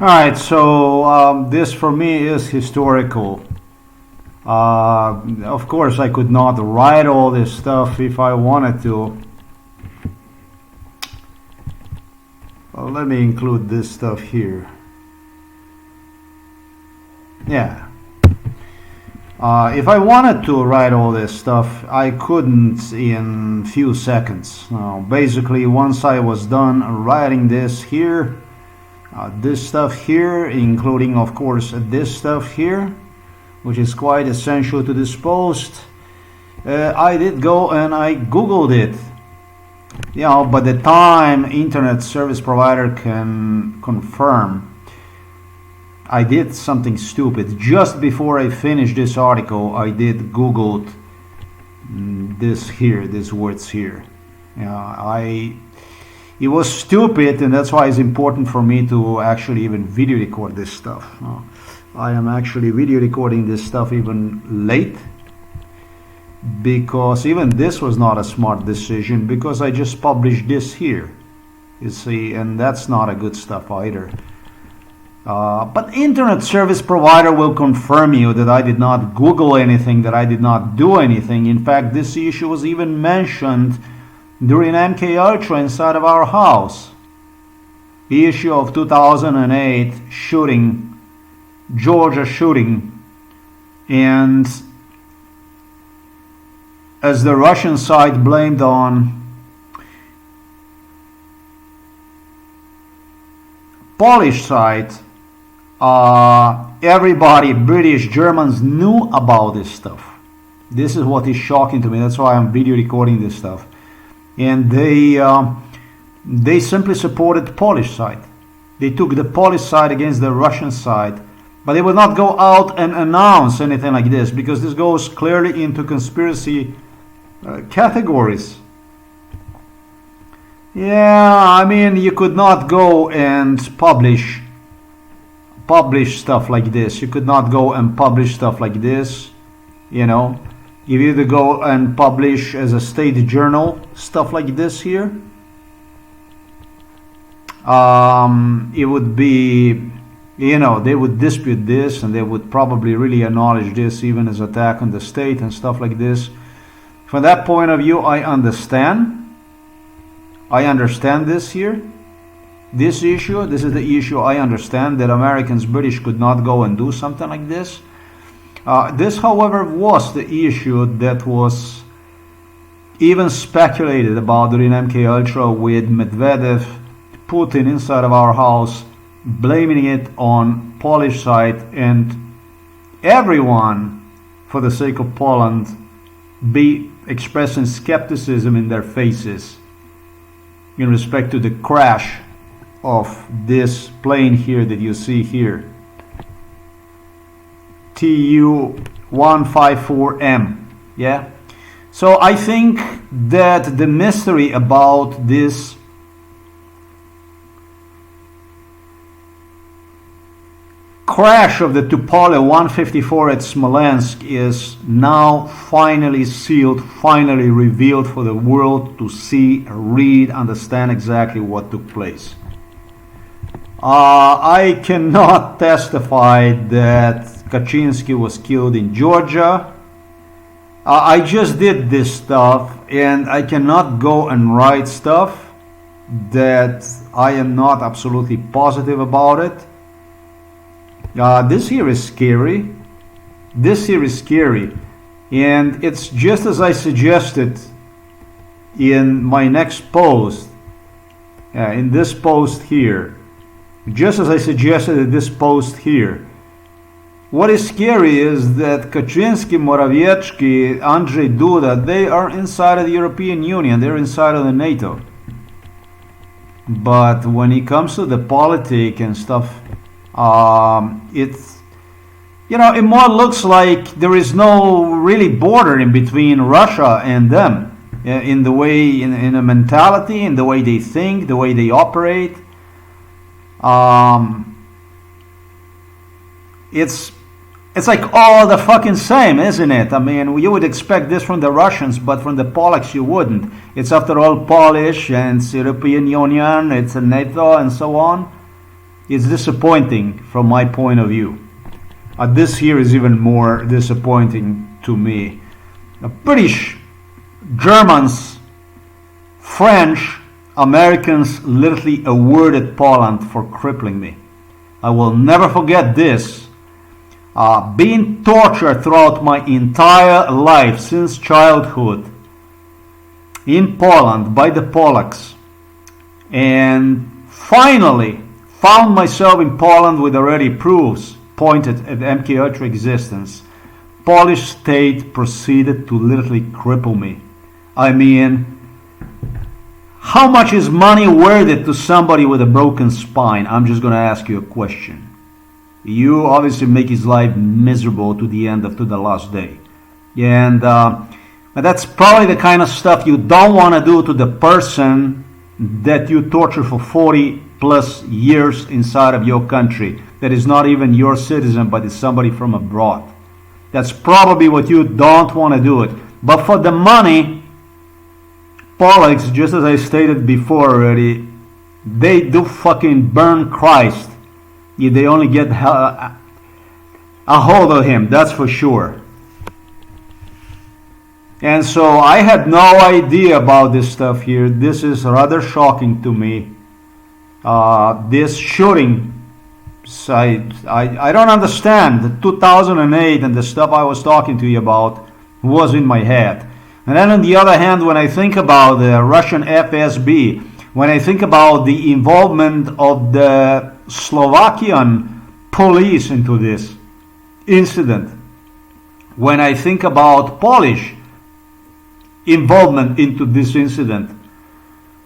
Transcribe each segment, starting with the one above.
Alright, so this for me is historical. Of course, I could not write all this stuff if I wanted to. Well, let me include this stuff here. Yeah. If I wanted to write all this stuff, I couldn't in few seconds. Basically, once I was done writing this here, this stuff here, including of course this stuff here, which is quite essential to this post, I did go and I googled it. By the time internet service provider can confirm, I did something stupid. Just before I finished this article, I did googled this here, these words here. It was stupid, and that's why it's important for me to actually even video record this stuff. I am actually video recording this stuff even late, because even this was not a smart decision, because I just published this here, you see, and that's not a good stuff either. But internet service provider will confirm you that I did not Google anything, that I did not do anything. In fact, this issue was even mentioned during MK Ultra inside of our house. The issue of 2008 shooting, Georgia shooting, and as the Russian side blamed on Polish side, everybody, British, Germans, knew about this stuff. This is what is shocking to me. That's why I'm video recording this stuff. And they simply supported Polish side. They took the Polish side against the Russian side, but they would not go out and announce anything like this, because this goes clearly into conspiracy categories. I mean, you could not go and publish stuff like this. You could not go and publish stuff like this, You either go and publish as a state journal stuff like this here. It would be, they would dispute this, and they would probably really acknowledge this even as attack on the state and stuff like this. From that point of view, I understand. I understand this here. This issue, this is the issue I understand, that Americans, British could not go and do something like this. This, however, was the issue that was even speculated about during MK Ultra, with Medvedev, Putin inside of our house, blaming it on Polish side, and everyone, for the sake of Poland, be expressing skepticism in their faces in respect to the crash of this plane here that you see here, Tu-154M. So I think that the mystery about this crash of the Tupolev 154 at Smolensk is now finally sealed, finally revealed for the world to see, read, understand exactly what took place. I cannot testify that KACZYSKI was killed in Georgia. I just did this stuff, and I cannot go and write stuff that I am not absolutely positive about it. This here is scary. This here is scary. And it's just as I suggested in my next post, in this post here. Just as I suggested in this post here. What is scary is that KACZYSKI, Morawiecki, Andrzej Duda, they are inside of the European Union. They're inside of the NATO. But when it comes to the politics and stuff, it's, it more looks like there is no really border in between Russia and them, in the way, in a mentality, in the way they think, the way they operate. It's like all the fucking same, isn't it? I mean, you would expect this from the Russians, but from the Polacks you wouldn't. It's after all Polish, and it's European Union, it's a NATO, and so on. It's disappointing from my point of view. This here is even more disappointing to me. British, Germans, French, Americans literally awarded Poland for crippling me. I will never forget this. Being tortured throughout my entire life since childhood in Poland by the Polacks, and finally found myself in Poland with already proofs pointed at MK Ultra existence. Polish state proceeded to literally cripple me. I mean, how much is money worth it to somebody with a broken spine? I'm just going to ask you a question. You obviously make his life miserable to the last day. And that's probably the kind of stuff you don't want to do to the person that you torture for 40 plus years inside of your country, that is not even your citizen, but is somebody from abroad. That's probably what you don't want to do it. But for the money, Polacks, just as I stated before already, they do fucking burn Christ if they only get a hold of him, that's for sure. And so I had no idea about this stuff here. This is rather shocking to me. This shooting, I don't understand. The 2008 and the stuff I was talking to you about was in my head. And then on the other hand, when I think about the Russian FSB, when I think about the involvement of the Slovakian police into this incident, when I think about Polish involvement into this incident,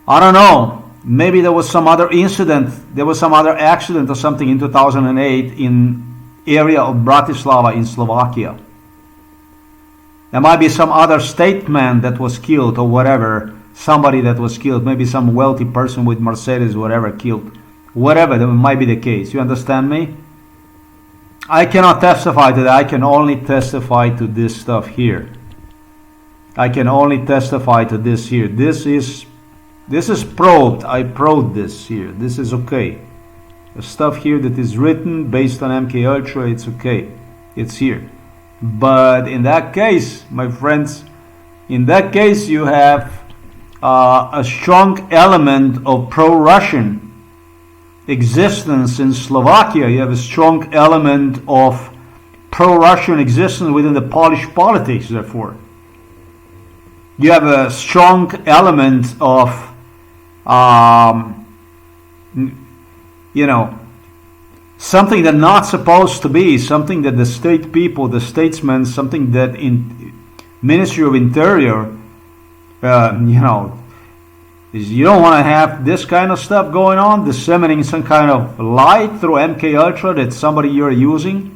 I don't know, maybe there was some other incident, there was some other accident or something in 2008 in area of Bratislava in Slovakia. There might be some other statesman that was killed or whatever, somebody that was killed, maybe some wealthy person with Mercedes, whatever, killed. Whatever, that might be the case. You understand me? I cannot testify to that. I can only testify to this stuff here. I can only testify to this here. This is probed. I probed this here. This is okay. The stuff here that is written based on MK Ultra, it's okay. It's here. But in that case, my friends, in that case you have a strong element of pro-Russian existence in Slovakia. You have a strong element of pro-Russian existence within the Polish politics, therefore. You have a strong element of, something that's not supposed to be, something that the state people, the statesmen, something that in Ministry of Interior, you don't want to have this kind of stuff going on, disseminating some kind of lie through MK Ultra that somebody you're using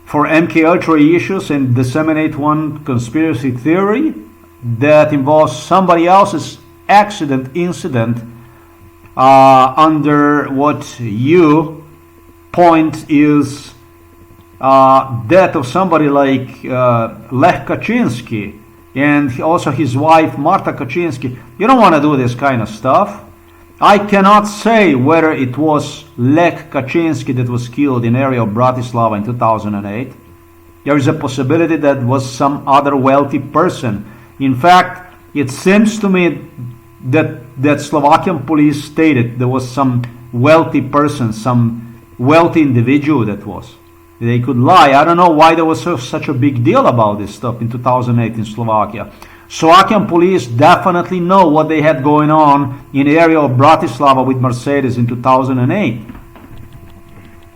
for MK Ultra issues, and disseminate one conspiracy theory that involves somebody else's incident under what you point is death of somebody like Lech Kaczynski and also his wife Marta Kaczynski. You don't want to do this kind of stuff. I cannot say whether it was Lech Kaczynski that was killed in area of Bratislava in 2008. There is a possibility that was some other wealthy person. In fact, it seems to me that Slovakian police stated there was some wealthy person, some wealthy individual that was. They could lie. I don't know why there was such a big deal about this stuff in 2008 in Slovakia. Slovakian police definitely know what they had going on in the area of Bratislava with Mercedes in 2008.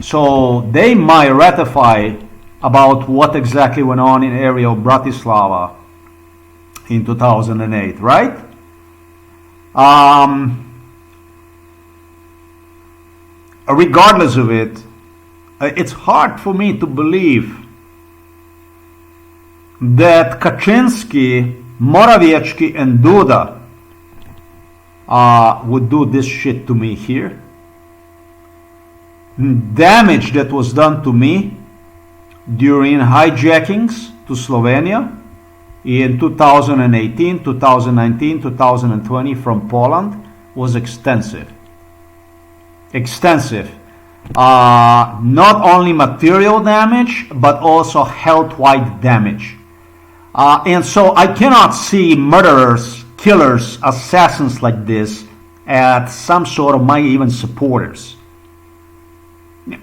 So they might ratify about what exactly went on in the area of Bratislava in 2008, right? Regardless of it, it's hard for me to believe that Kaczynski, Morawiecki and Duda would do this shit to me here. Damage that was done to me during hijackings to Slovenia in 2018, 2019, 2020 from Poland was extensive. extensive. Not only material damage, but also health-wide damage. And so I cannot see murderers, killers, assassins like this at some sort of my even supporters.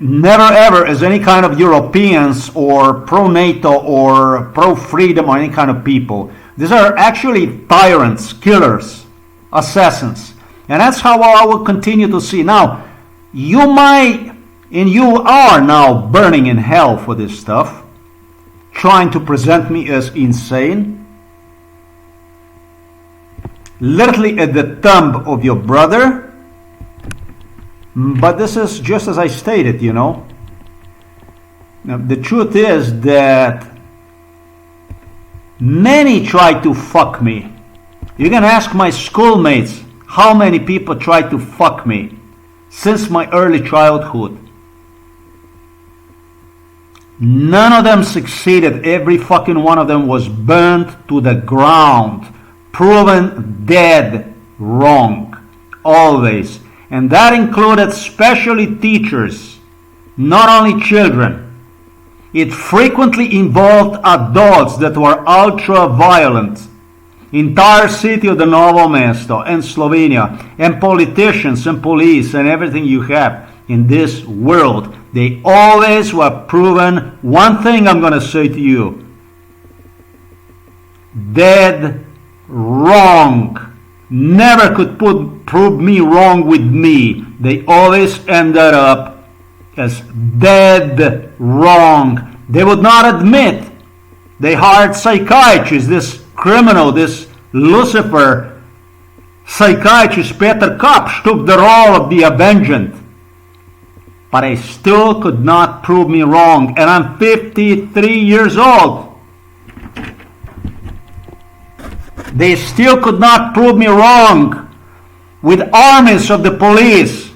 Never ever as any kind of Europeans or pro-NATO or pro-freedom or any kind of people. These are actually tyrants, killers, assassins. And that's how I will continue to see. Now, you might, and you are now burning in hell for this stuff, trying to present me as insane. Literally at the thumb of your brother. But this is just as I stated, you know. Now, the truth is that many try to fuck me. You can ask my schoolmates how many people tried to fuck me since my early childhood. None of them succeeded. Every fucking one of them was burned to the ground, proven dead wrong, always. And that included especially teachers, not only children. It frequently involved adults that were ultra-violent. Entire city of the Novo Mesto and Slovenia, and politicians and police and everything you have in this world, they always were proven. One thing I'm going to say to you: dead wrong. Never could prove me wrong with me. They always ended up as dead wrong. They would not admit. They hired psychiatrists. This criminal, this Lucifer psychiatrist, Peter Kopsch, took the role of the avengant. But I still could not prove me wrong. And I'm 53 years old. They still could not prove me wrong. With armies of the police,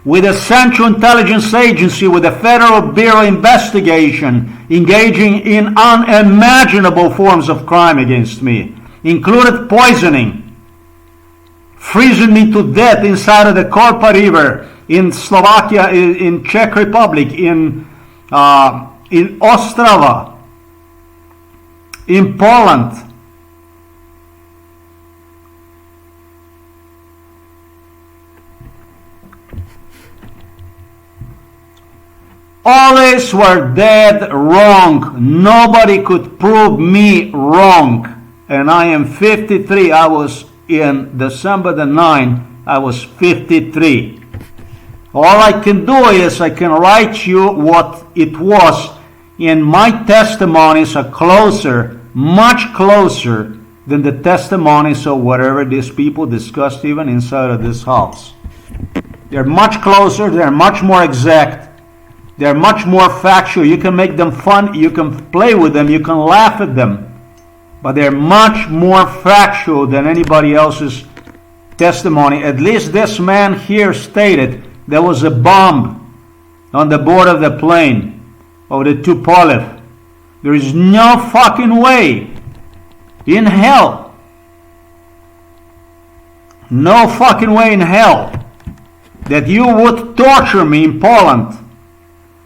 with the Central Intelligence Agency, with the Federal Bureau of Investigation, engaging in unimaginable forms of crime against me, included poisoning, freezing me to death inside of the Kolpa River, in Slovakia, in Czech Republic, in Ostrava, in Poland. Always were dead wrong. Nobody could prove me wrong. And I am 53. I was in December the 9th. I was 53. All I can do is I can write you what it was. And my testimonies are closer, much closer than the testimonies of whatever these people discussed even inside of this house. They're much closer. They're much more exact. They're much more factual. You can make them fun. You can play with them. You can laugh at them. But they're much more factual than anybody else's testimony. At least this man here stated there was a bomb on the board of the plane of the Tupolev. There is no fucking way in hell. No fucking way in hell that you would torture me in Poland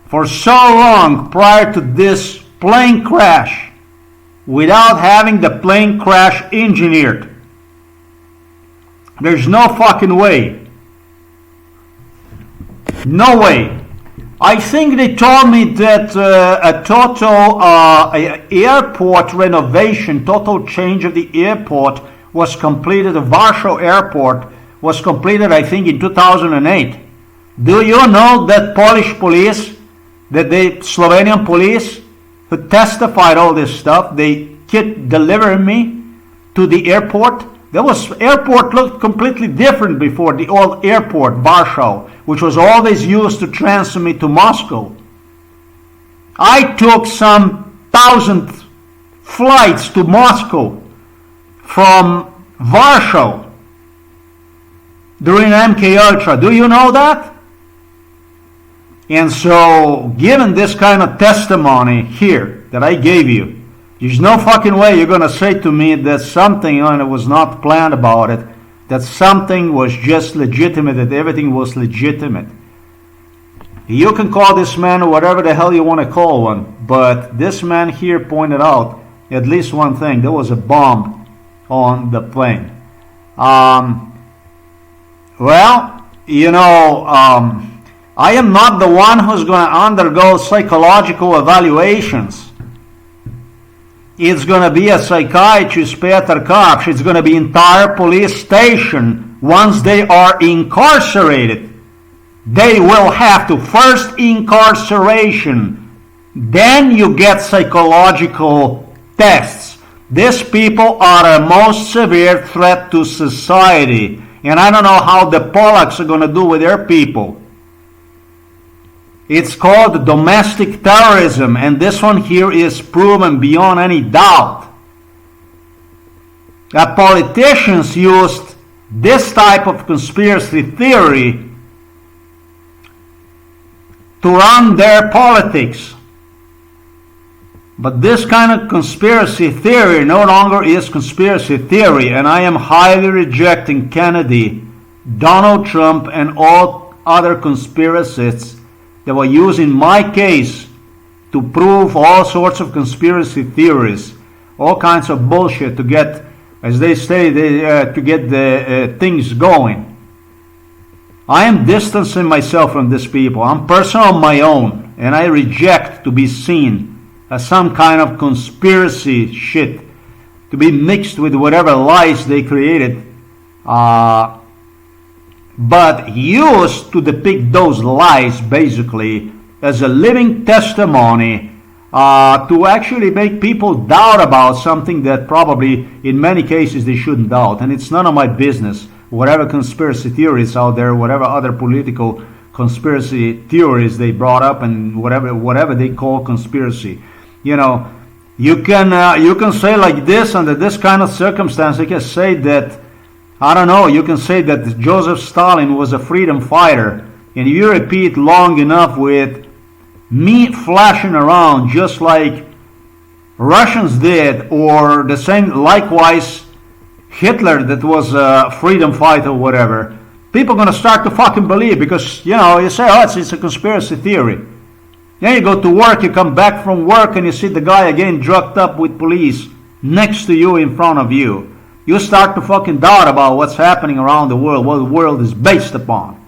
for so long prior to this plane crash without having the plane crash engineered. There's no fucking way. No way. I think they told me that a total airport renovation, total change of the airport was completed. The Warsaw airport was completed, I think, in 2008. Do you know that Polish police, that the Slovenian police who testified all this stuff, they delivered me to the airport? Airport looked completely different before, the old airport, Warsaw, which was always used to transfer me to Moscow. I took some 1,000 flights to Moscow from Warsaw during MK Ultra. Do you know that? And so, given this kind of testimony here that I gave you, there's no fucking way you're going to say to me that something was not planned about it, that something was just legitimate, that everything was legitimate. You can call this man whatever the hell you want to call one, but this man here pointed out at least one thing. There was a bomb on the plane. Well, you know, I am not the one who's going to undergo psychological evaluations. It's going to be a psychiatrist, Peter Kapsch. It's going to be entire police station. Once they are incarcerated, they will have to first incarceration. Then you get psychological tests. These people are a most severe threat to society. And I don't know how the Polacks are going to do with their people. It's called domestic terrorism, and this one here is proven beyond any doubt. That politicians used this type of conspiracy theory to run their politics. But this kind of conspiracy theory no longer is conspiracy theory, and I am highly rejecting Kennedy, Donald Trump, and all other conspiracists that were using my case to prove all sorts of conspiracy theories, all kinds of bullshit to get, as they say, to get the things going. I am distancing myself from these people. I'm a person on my own, and I reject to be seen as some kind of conspiracy shit, to be mixed with whatever lies they created, but used to depict those lies basically as a living testimony to actually make people doubt about something that probably in many cases they shouldn't doubt. And it's none of my business, whatever conspiracy theories out there, whatever other political conspiracy theories they brought up, and whatever they call conspiracy. You know, you can say like this, under this kind of circumstance, you can say that, I don't know, you can say that Joseph Stalin was a freedom fighter, and you repeat long enough with meat flashing around just like Russians did, or the same, likewise Hitler that was a freedom fighter or whatever, people are going to start to fucking believe, because, you know, you say, oh, it's a conspiracy theory. Then you go to work, you come back from work, and you see the guy again drugged up with police next to you, in front of you. You start to fucking doubt about what's happening around the world, what the world is based upon.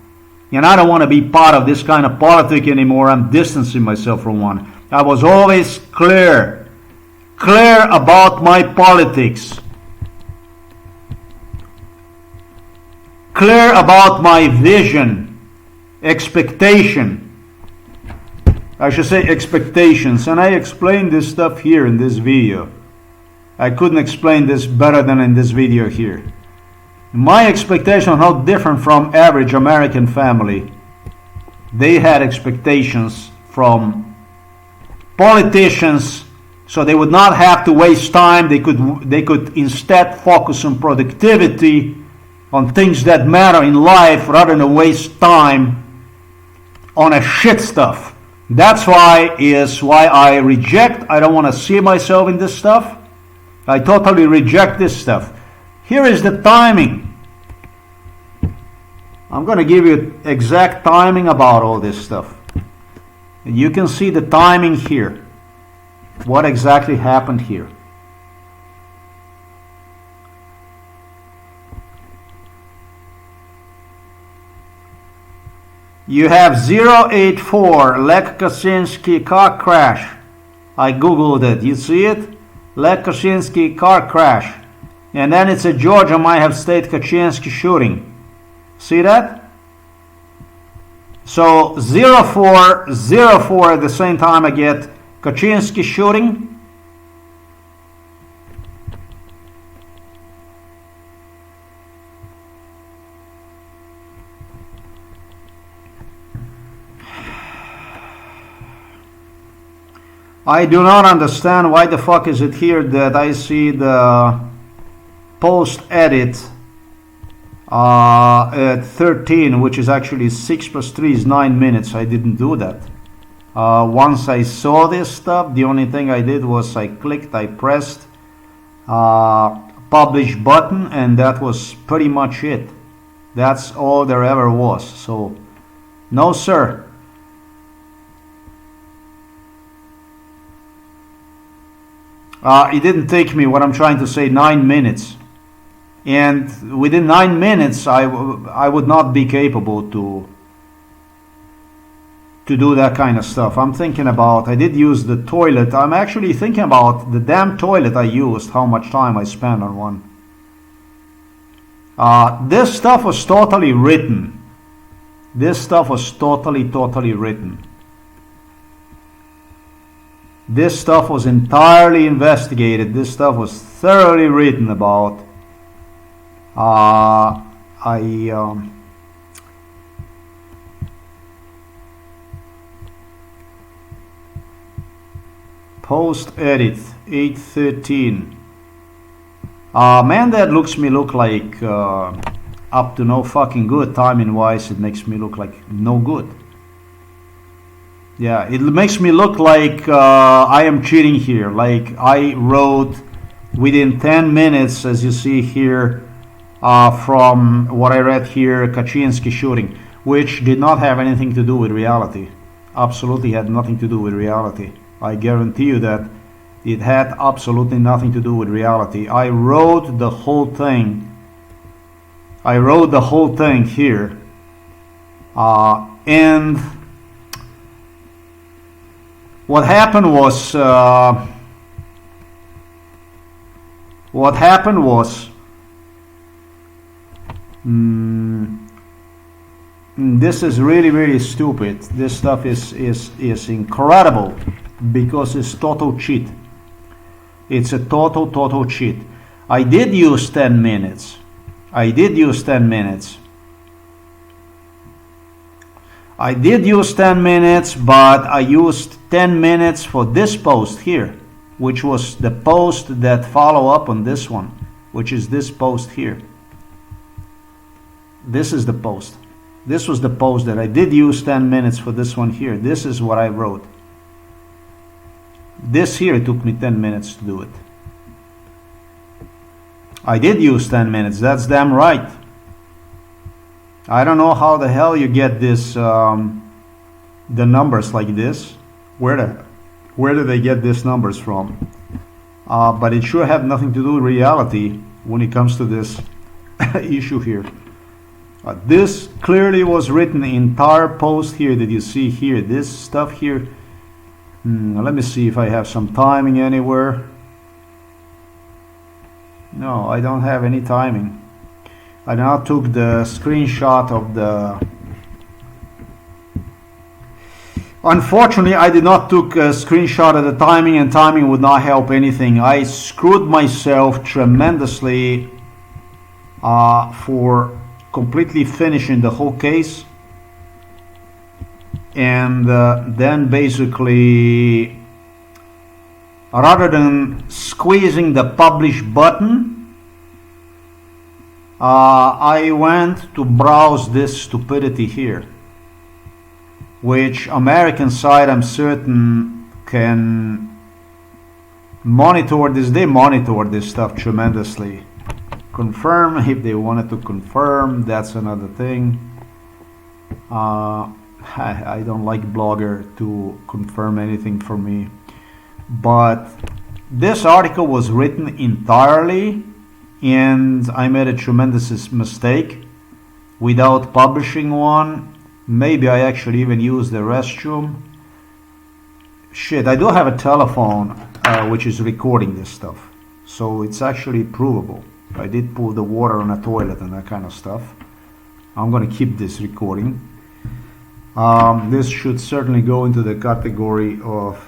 And I don't want to be part of this kind of politic anymore. I'm distancing myself from one. I was always clear about my politics. Clear about my vision, expectation. I should say expectations. And I explained this stuff here in this video. I couldn't explain this better than in this video here. My expectation how different from average American family. They had expectations from politicians, so they would not have to waste time. They could instead focus on productivity, on things that matter in life, rather than waste time on a shit stuff. That's why I reject. I don't want to see myself in this stuff. I totally reject this stuff. Here is the timing. I'm going to give you exact timing about all this stuff. And you can see the timing here. What exactly happened here. You have 084 Lech Kaczynski car crash. I googled it. You see it? Lech Kaczynski car crash. And then it's a Georgia might have state Kaczynski shooting. See that? So 0404 at the same time I get Kaczynski shooting. I do not understand why the fuck is it here that I see the post edit at 13, which is actually 6 plus 3 is 9 minutes. I didn't do that. Once I saw this stuff, the only thing I did was I pressed publish button, and that was pretty much it. That's all there ever was. So no sir, It didn't take me, what I'm trying to say, 9 minutes. And within 9 minutes, I would not be capable to do that kind of stuff. I'm thinking about, I did use the toilet. I'm actually thinking about the damn toilet I used, how much time I spent on one. This stuff was totally written. This stuff was totally written. This stuff was entirely investigated. This stuff was thoroughly written about. Post edit 8:13. Man, that look like up to no fucking good. Timing wise, it makes me look like no good. Yeah, it makes me look like I am cheating here. Like I wrote within 10 minutes, as you see here, from what I read here, KACZYSKI shooting, which did not have anything to do with reality. Absolutely had nothing to do with reality. I guarantee you that it had absolutely nothing to do with reality. I wrote the whole thing. I wrote the whole thing here. And what happened was, this is really stupid. This stuff is incredible because it's total cheat. It's a total cheat. I did use 10 minutes. I did use 10 minutes. I did use 10 minutes, but I used 10 minutes for this post here, which was the post that follow up on this one, which is this post here. This is the post. This was the post that I did use 10 minutes for this one here. This is what I wrote. This here took me 10 minutes to do it. I did use 10 minutes. That's damn right. I don't know how the hell you get this, the numbers like this. Where do they get these numbers from? But it sure had nothing to do with reality when it comes to this issue here. This clearly was written, the entire post here that you see here. This stuff here. Let me see if I have some timing anywhere. No, I don't have any timing. I now took the screenshot of the... Unfortunately, I did not took a screenshot of the timing, and timing would not help anything. I screwed myself tremendously for completely finishing the whole case. And then basically, rather than squeezing the publish button, I went to browse this stupidity here, which American side, I'm certain, can monitor this. They monitor this stuff tremendously. Confirm if they wanted to confirm, that's another thing. I don't like Blogger to confirm anything for me, but this article was written entirely, and I made a tremendous mistake without publishing one. Maybe I actually even used the restroom. Shit, I do have a telephone which is recording this stuff, so it's actually provable. I did pour the water on a toilet and that kind of stuff. I'm gonna keep this recording. This should certainly go into the category of...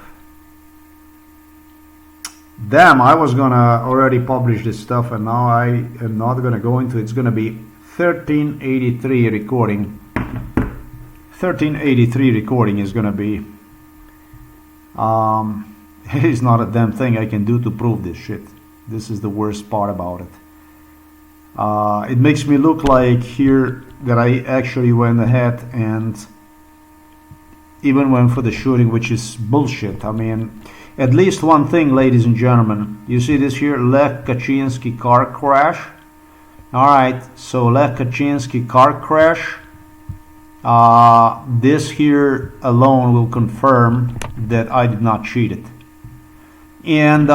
Damn, I was gonna already publish this stuff, and now I am not gonna go into it. It's gonna be 1383 recording. 1383 recording is gonna be... it is not a damn thing I can do to prove this shit. This is the worst part about it. It makes me look like here that I actually went ahead and even went for the shooting, which is bullshit. I mean, at least one thing, ladies and gentlemen. You see this here, LECH KACZYSKI car crash. Alright, so LECH KACZYSKI car crash. This here alone will confirm that I did not cheat it. And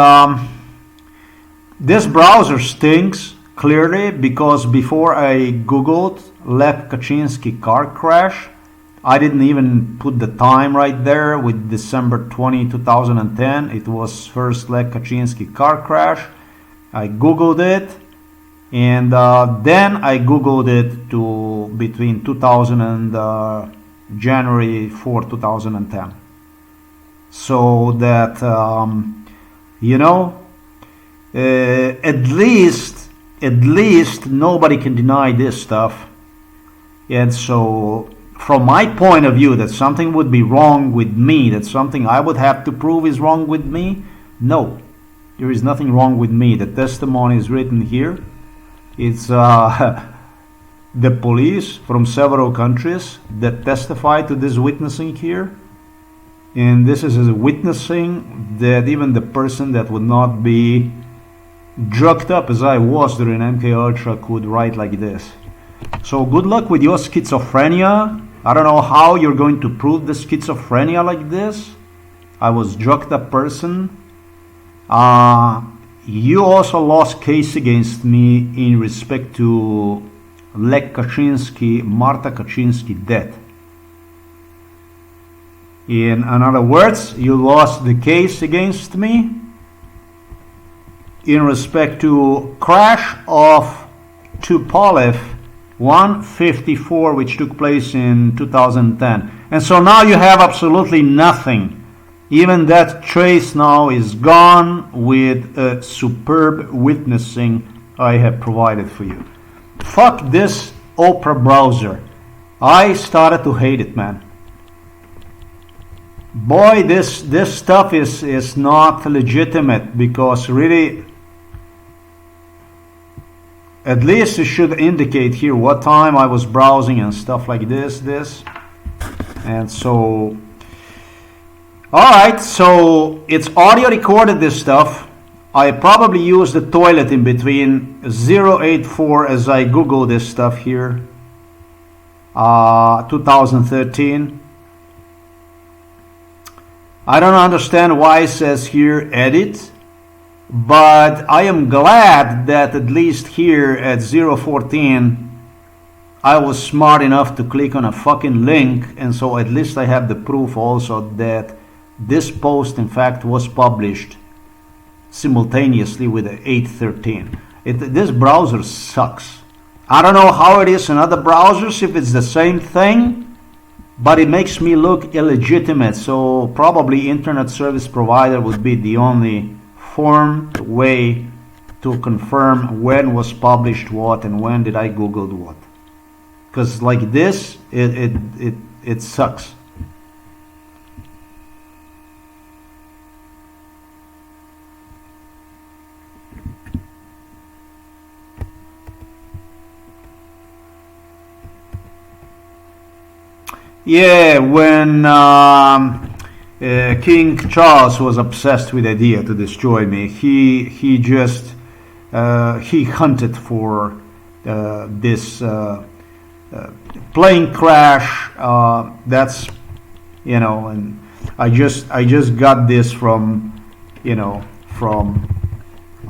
this browser stinks, clearly, because before I googled Lech Kaczynski car crash, I didn't even put the time right there with December 20, 2010. It was first Lech Kaczynski car crash. I googled it, and then I googled it to between 2000 and January 4, 2010. So that you know, at least nobody can deny this stuff. And so from my point of view, that something would be wrong with me, that something I would have to prove is wrong with me, no, there is nothing wrong with me. The testimony is written here. It's the police from several countries that testified to this witnessing here. And this is a witnessing that even the person that would not be drugged up as I was during MKUltra could write like this. So good luck with your schizophrenia. I don't know how you're going to prove the schizophrenia like this. I was drugged up person. You also lost case against me in respect to Lech Kaczynski, Marta Kaczynski death. In other words, you lost the case against me in respect to crash of Tupolev 154, which took place in 2010. And so now you have absolutely nothing. Even that trace now is gone with a superb witnessing I have provided for you. Fuck this Opera browser. I started to hate it, man. Boy, this stuff is not legitimate, because really, at least it should indicate here what time I was browsing and stuff like this. And so, alright, so it's audio recorded, this stuff. I probably used the toilet in between 084 as I Google this stuff here. 2013. I don't understand why it says here edit, but I am glad that at least here at 014 I was smart enough to click on a fucking link, and so at least I have the proof also that this post in fact was published simultaneously with the 813. This browser sucks. I don't know how it is in other browsers, if it's the same thing, but it makes me look illegitimate. So probably internet service provider would be the only formed way to confirm when was published what and when did I Googled what. Because like this, it sucks. Yeah, when King Charles was obsessed with the idea to destroy me, he just he hunted for this plane crash. That's, you know, and I just got this from, you know, from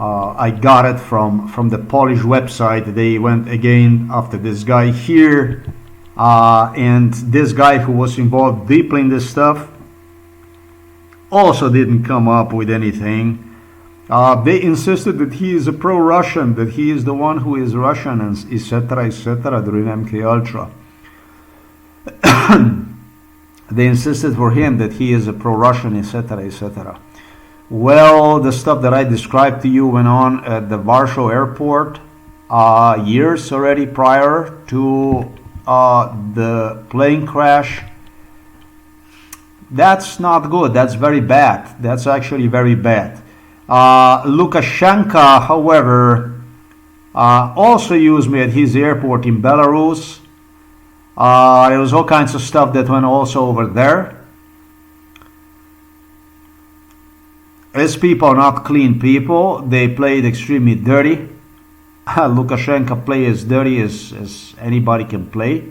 I got it from the Polish website. They went again after this guy here. And this guy who was involved deeply in this stuff also didn't come up with anything. They insisted that he is a pro-Russian, that he is the one who is Russian, and etc. during MKUltra. They insisted for him that he is a pro-Russian, etc. Well, the stuff that I described to you went on at the Warsaw airport years already prior to the plane crash. That's not good. That's very bad. That's actually very bad. Lukashenko, however, also used me at his airport in Belarus. There was all kinds of stuff that went also over there. These people are not clean people. They played extremely dirty. Lukashenko play as dirty as anybody can play.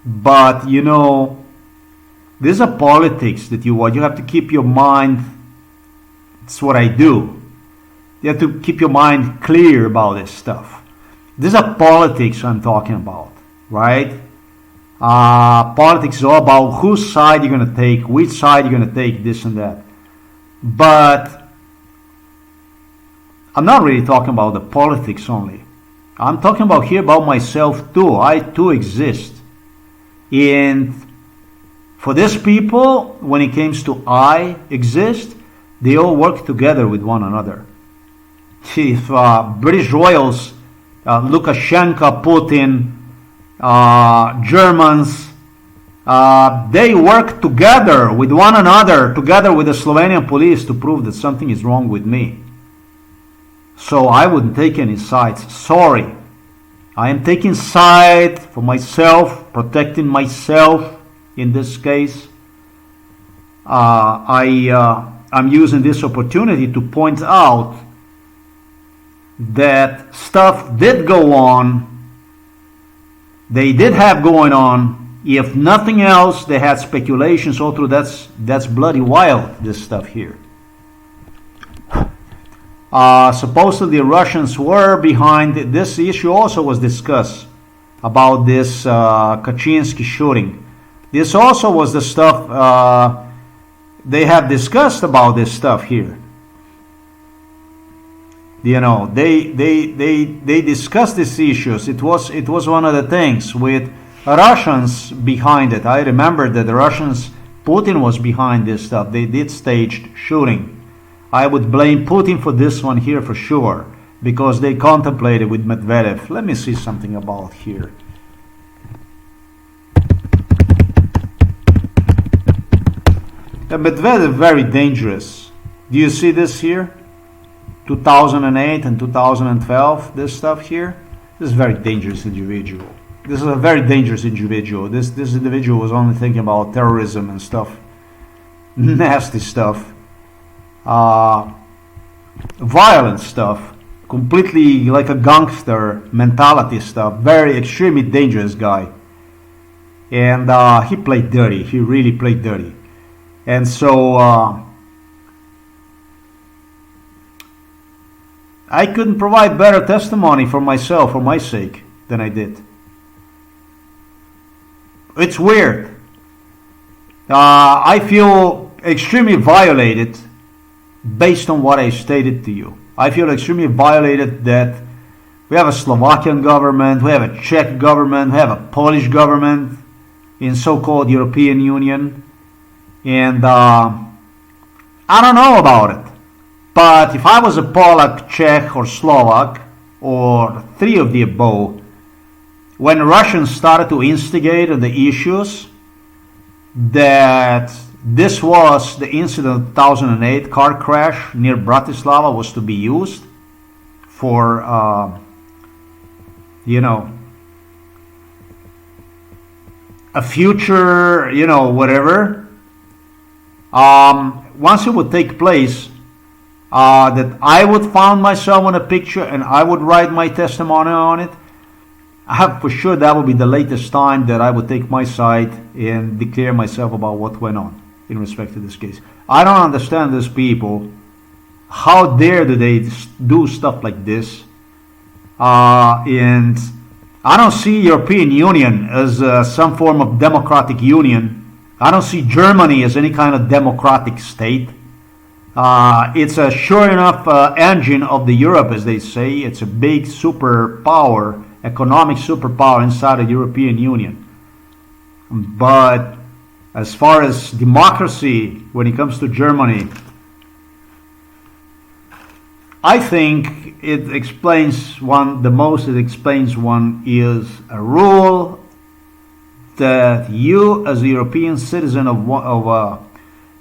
But you know, These are politics that you have to keep your mind. It's what I do. You have to keep your mind clear about this stuff. These are politics I'm talking about, right? Politics is all about whose side you're going to take, which side you're going to take, this and that. But I'm not really talking about the politics only. I'm talking about here about myself too. I too exist. And for these people, when it comes to I exist, they all work together with one another. If British royals, Lukashenko, Putin, Germans, they work together with one another, together with the Slovenian police, to prove that something is wrong with me. So I wouldn't take any sides. Sorry. I am taking side for myself, protecting myself in this case. I'm using this opportunity to point out that stuff did go on. They did have going on. If nothing else, they had speculations all through. That's bloody wild, this stuff here. Supposedly Russians were behind it. This issue also was discussed about this KACZYSKI shooting. This also was the stuff they have discussed about this stuff here. You know, they discussed these issues. It was one of the things with Russians behind it. I remember that the Russians, Putin was behind this stuff. They did staged shooting. I would blame Putin for this one here for sure, because they contemplated with Medvedev. Let me see something about here. Medvedev very dangerous. Do you see this here? 2008 and 2012, this stuff here. This is a very dangerous individual. This is a very dangerous individual. This individual was only thinking about terrorism and stuff. Nasty stuff. Violent stuff. Completely like a gangster mentality stuff. Very extremely dangerous guy. And he played dirty. He really played dirty. And so I couldn't provide better testimony for myself, for my sake, than I did. It's weird. I feel extremely violated based on what I stated to you. I feel extremely violated that we have a Slovakian government, we have a Czech government, we have a Polish government in so-called European Union. And I don't know about it. But if I was a Polak, Czech, or Slovak, or three of the above, when Russians started to instigate on the issues that this was the incident of 2008 car crash near Bratislava was to be used for, you know, a future, you know, whatever. Once it would take place, that I would find myself on a picture and I would write my testimony on it, I have for sure that would be the latest time that I would take my side and declare myself about what went on in respect to this case. I don't understand these people. How dare do they do stuff like this? And I don't see European Union as some form of democratic union. I don't see Germany as any kind of democratic state. It's a sure enough engine of the Europe, as they say. It's a big superpower, economic superpower inside the European Union. But as far as democracy, when it comes to Germany, I think it explains one, the most it explains one is a rule that you as a European citizen of a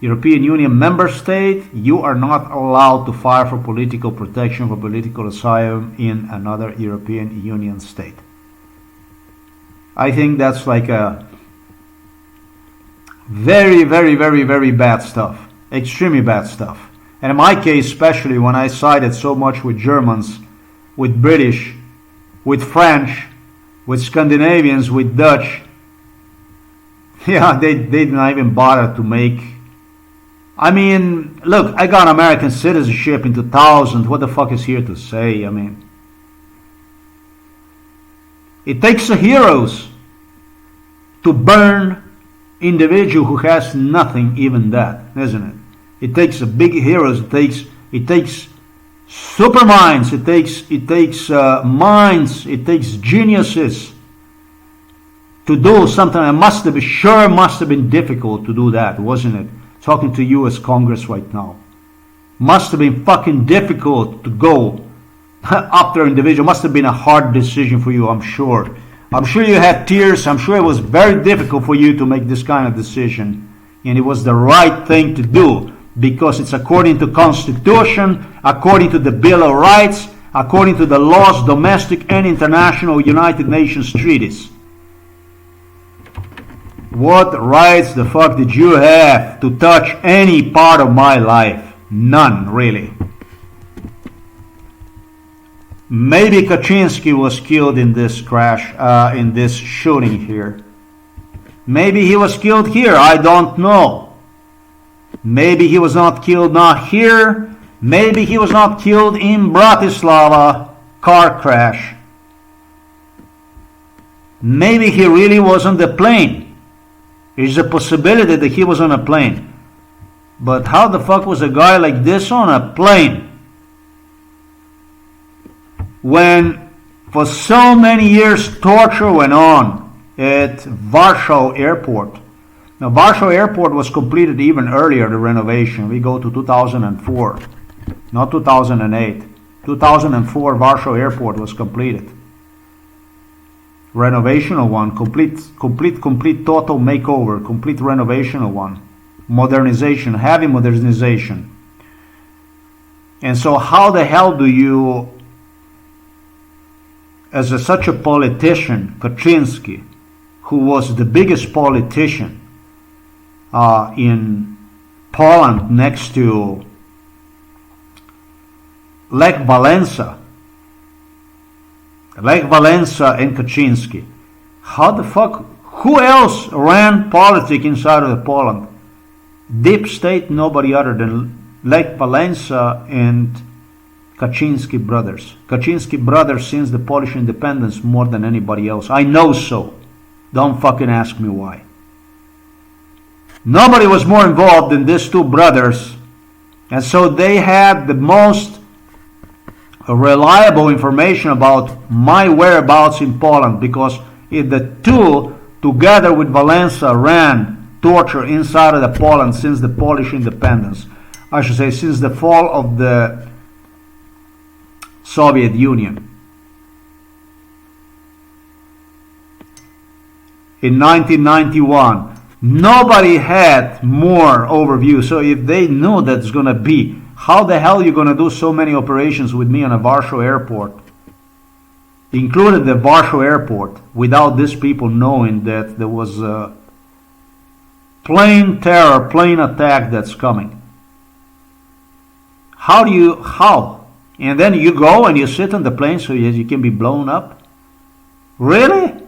European Union member state, you are not allowed to file for political protection, for political asylum in another European Union state. I think that's like a very, very, very, very bad stuff. Extremely bad stuff. And in my case, especially when I sided so much with Germans, with British, with French, with Scandinavians, with Dutch, Yeah, they did not even bother to make. I mean, look, I got American citizenship in 2000. What the fuck is here to say? I mean, it takes a heroes to burn individual who has nothing, even that, isn't it? It takes a big heroes. It takes super minds. It takes minds. It takes geniuses to do something. It must have been difficult to do that, wasn't it? Talking to U.S. Congress right now, must have been fucking difficult to go after individual. Must have been a hard decision for you. I'm sure. I'm sure you had tears. I'm sure it was very difficult for you to make this kind of decision, and it was the right thing to do because it's according to Constitution, according to the Bill of Rights, according to the laws, domestic and international United Nations treaties. What rights the fuck did you have to touch any part of my life? None, really. Maybe Kaczynski was killed in this crash, in this shooting here. Maybe he was killed here, I don't know. Maybe he was not killed not here. Maybe he was not killed in Bratislava car crash. Maybe he really was on the plane. There's a possibility that he was on a plane. But how the fuck was a guy like this on a plane? When for so many years torture went on at Warsaw Airport. Now Warsaw Airport was completed even earlier, the renovation. We go to 2004, not 2008. 2004 Warsaw Airport was completed. Renovation of one, complete total makeover, complete renovation of one, modernization, heavy modernization. And so how the hell do you, as such a politician, Kaczynski, who was the biggest politician in Poland next to Lech Walesa and Kaczynski. How the fuck, who else ran politics inside of Poland? Deep state, nobody other than Lech Walesa and Kaczynski brothers. Kaczynski brothers since the Polish independence more than anybody else. I know so. Don't fucking ask me why. Nobody was more involved than these two brothers, and so they had the most reliable information about my whereabouts in Poland, because if the two together with Walesa ran torture inside of the Poland since the Polish independence, I should say since the fall of the Soviet Union in 1991. Nobody had more overview. So if they knew that's going to be, how the hell are you going to do so many operations with me on a Warsaw airport, including the Warsaw airport, without these people knowing that there was a plane terror, plane attack that's coming? How? And then you go and you sit on the plane so you can be blown up? Really?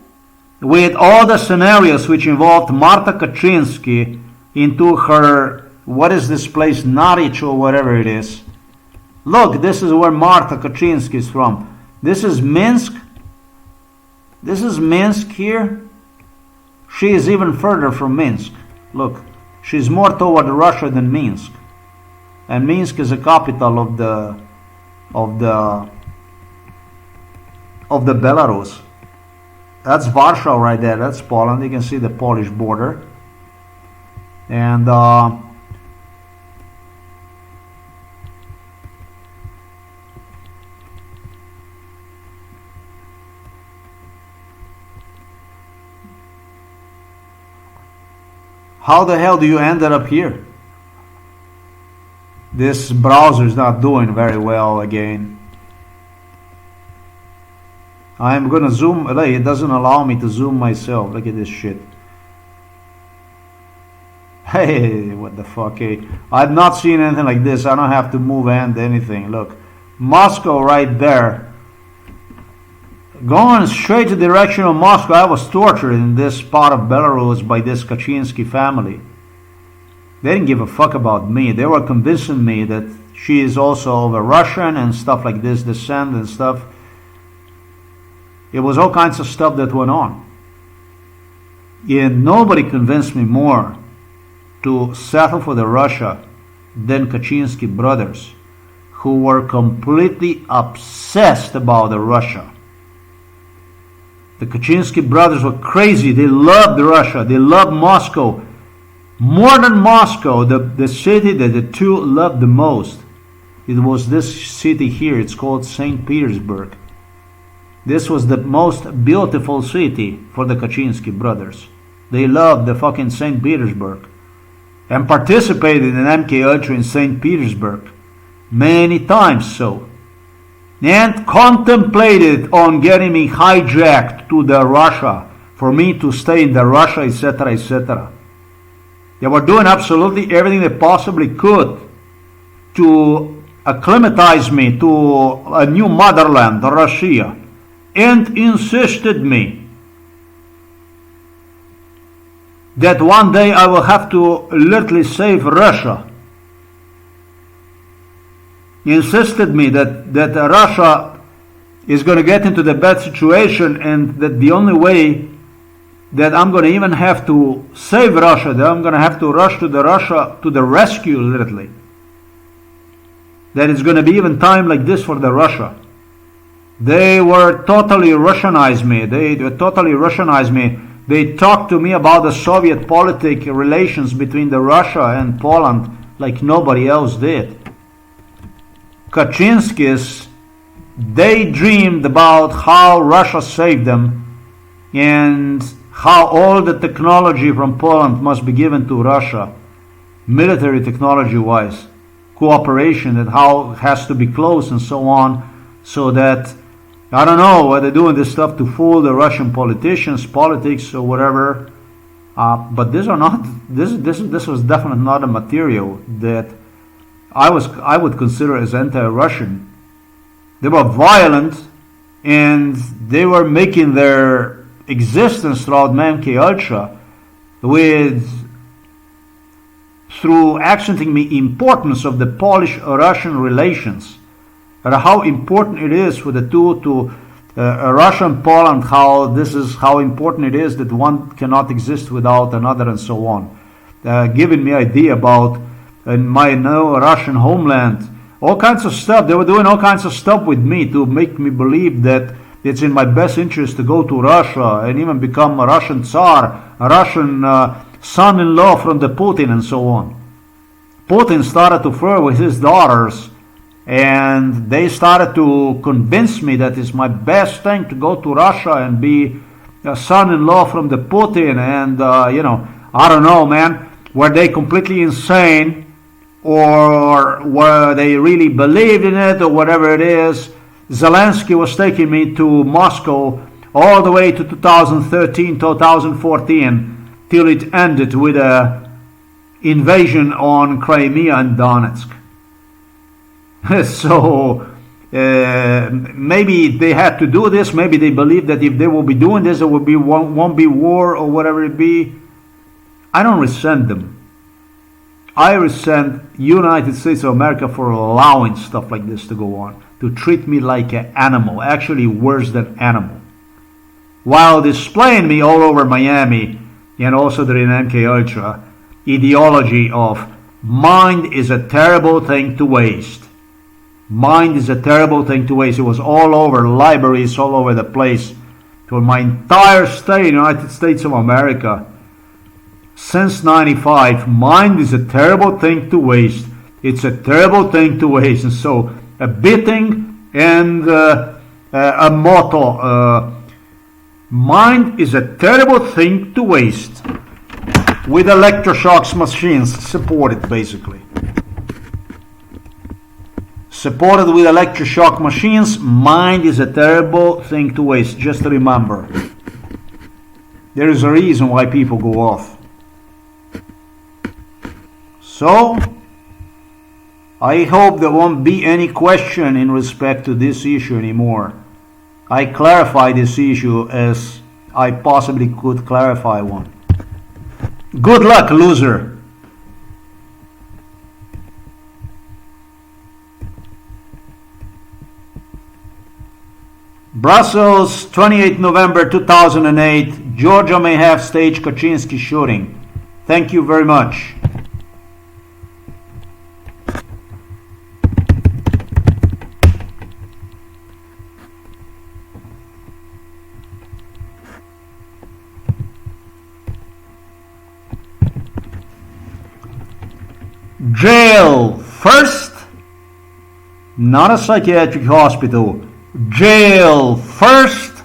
With all the scenarios which involved Marta Kaczynski into her, what is this place, Norwich or whatever it is. Look, this is where Marta Kaczynski is from. This is Minsk. This is Minsk here. She is even further from Minsk. Look, she's more toward Russia than Minsk. And Minsk is the capital of the Belarus. That's Warsaw right there. That's Poland. You can see the Polish border. And how the hell do you end up here? This browser is not doing very well again. I'm gonna zoom. It doesn't allow me to zoom myself. Look at this shit. Hey, what the fuck? Hey, I've not seen anything like this. I don't have to move and anything. Look, Moscow right there. going straight to the direction of Moscow. I was tortured in this part of Belarus by this KACZYSKI family. They didn't give a fuck about me. They were convincing me that she is also of a Russian and stuff like this, descent and stuff. It was all kinds of stuff that went on. And nobody convinced me more to settle for the Russia than KACZYSKI brothers, who were completely obsessed about the Russia. The KACZYSKI brothers were crazy. They loved Russia. They loved Moscow. More than Moscow, the city that the two loved the most, it was this city here. It's called St. Petersburg. This was the most beautiful city for the KACZYSKI brothers. They loved the fucking St. Petersburg and participated in MK Ultra in St. Petersburg many times so, and contemplated on getting me hijacked to the Russia for me to stay in the Russia, etc., etc. They were doing absolutely everything they possibly could to acclimatize me to a new motherland, Russia, and insisted me that one day I will have to literally save Russia. He insisted me that Russia is going to get into the bad situation, and that the only way that I'm going to even have to save Russia, that I'm going to have to rush to the rescue literally, that it's going to be even time like this for the Russia. They were totally Russianized me. They talked to me about the Soviet politic relations between the Russia and Poland like nobody else did. KACZYSKIs, they dreamed about how Russia saved them and how all the technology from Poland must be given to Russia, military technology wise, cooperation, and how it has to be close and so on, so that, I don't know why they're doing this stuff to fool the Russian politicians, politics or whatever, but these are not, this was definitely not a material that I would consider as anti-Russian. They were violent, and they were making their existence throughout MK Ultra through accenting the importance of the Polish-Russian relations, and how important it is for the two to Russia and Poland, how important it is that one cannot exist without another, and so on, giving me idea about in my new Russian homeland, all kinds of stuff. They were doing all kinds of stuff with me to make me believe that it's in my best interest to go to Russia and even become a Russian Tsar, a Russian son-in-law from the Putin, and so on. Putin started to flirt with his daughters, and they started to convince me that it's my best thing to go to Russia and be a son-in-law from the Putin. And I don't know, man, were they completely insane, or were they really believed in it, or whatever it is? Zelensky was taking me to Moscow all the way to 2013, 2014, till it ended with a invasion on Crimea and Donetsk. So maybe they had to do this. Maybe they believed that if they will be doing this, there will be won't be war or whatever it be. I don't resent them. I resent United States of America for allowing stuff like this to go on, to treat me like an animal, actually worse than animal, while displaying me all over Miami and also during MK Ultra ideology of mind is a terrible thing to waste. Mind is a terrible thing to waste. It was all over libraries, all over the place, for my entire state, United States of America. Since 95, mind is a terrible thing to waste. It's a terrible thing to waste. And so a beating and a motto, mind is a terrible thing to waste, with electroshock machines supported, basically. Supported with electroshock machines, mind is a terrible thing to waste. Just remember, there is a reason why people go off. So, I hope there won't be any question in respect to this issue anymore. I clarify this issue as I possibly could clarify one. Good luck, loser. Brussels, 28 November 2008. Georgia may have staged Kaczynski shooting. Thank you very much. Jail first, not a psychiatric hospital. Jail first,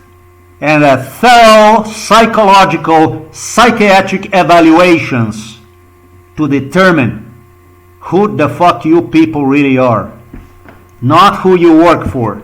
and a thorough psychological psychiatric evaluations to determine who the fuck you people really are, not who you work for.